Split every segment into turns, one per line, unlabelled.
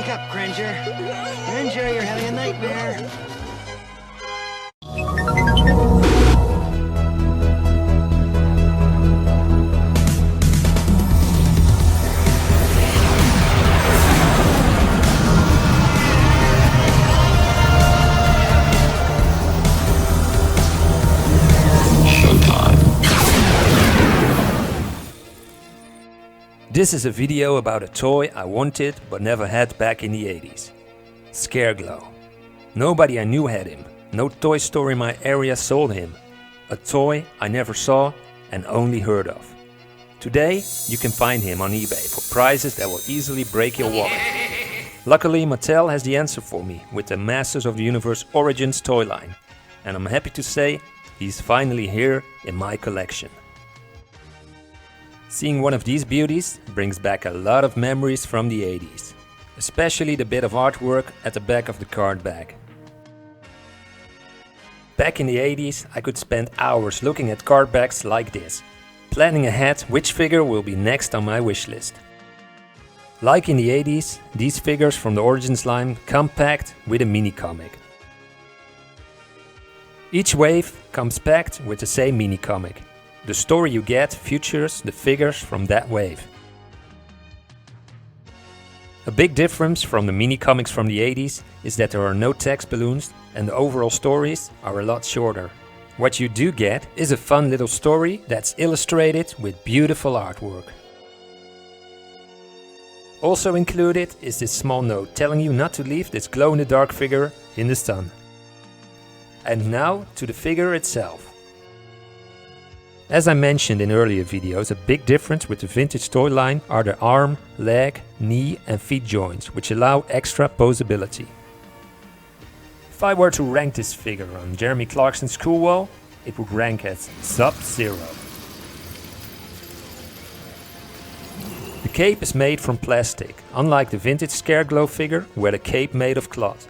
Wake up, Cringer. Cringer, you're having a nightmare.
This is a video about a toy I wanted but never had back in the 80s. Scareglow. Nobody I knew had him. No toy store in my area sold him. A toy I never saw and only heard of. Today you can find him on eBay for prices that will easily break your wallet. Luckily Mattel has the answer for me with the Masters of the Universe Origins toy line. And I'm happy to say he's finally here in my collection. Seeing one of these beauties brings back a lot of memories from the 80s, especially the bit of artwork at the back of the card bag. Back in the 80s I could spend hours looking at card bags like this, planning ahead which figure will be next on my wish list. Like in the 80s, these figures from the Origins line come packed with a mini comic. Each wave comes packed with the same mini comic. The story you get features the figures from that wave. A big difference from the mini comics from the 80s is that there are no text balloons and the overall stories are a lot shorter. What you do get is a fun little story that's illustrated with beautiful artwork. Also included is this small note telling you not to leave this glow-in-the-dark figure in the sun. And now to the figure itself. As I mentioned in earlier videos, a big difference with the vintage toy line are the arm, leg, knee and feet joints, which allow extra posability. If I were to rank this figure on Jeremy Clarkson's Cool Wall, it would rank as Sub-Zero. The cape is made from plastic, unlike the vintage Scareglow figure where the cape made of cloth.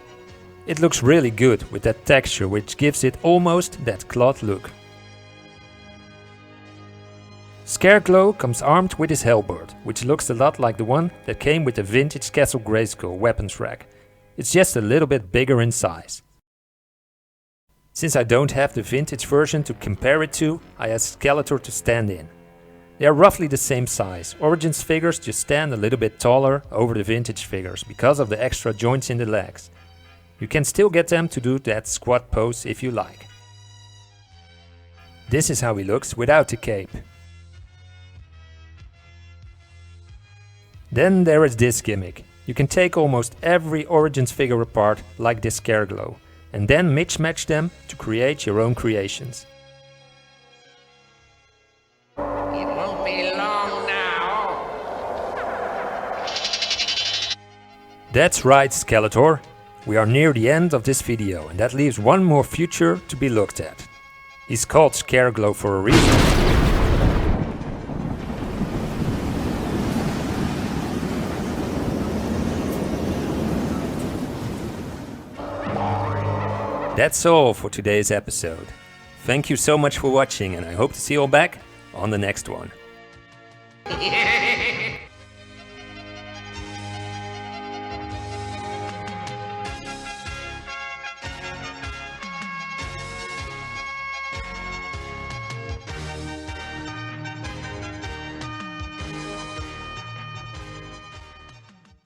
It looks really good with that texture which gives it almost that cloth look. Scareglow comes armed with his halberd, which looks a lot like the one that came with the vintage Castle Grayskull weapons rack. It's just a little bit bigger in size. Since I don't have the vintage version to compare it to, I asked Skeletor to stand in. They are roughly the same size. Origins figures just stand a little bit taller over the vintage figures because of the extra joints in the legs. You can still get them to do that squat pose if you like. This is how he looks without the cape. Then there is this gimmick. You can take almost every Origins figure apart like this Scareglow and then mix-match them to create your own creations.
It won't be long now.
That's right, Skeletor. We are near the end of this video and that leaves one more future to be looked at. He's called Scareglow for a reason. That's all for today's episode. Thank you so much for watching and I hope to see you all back on the next one.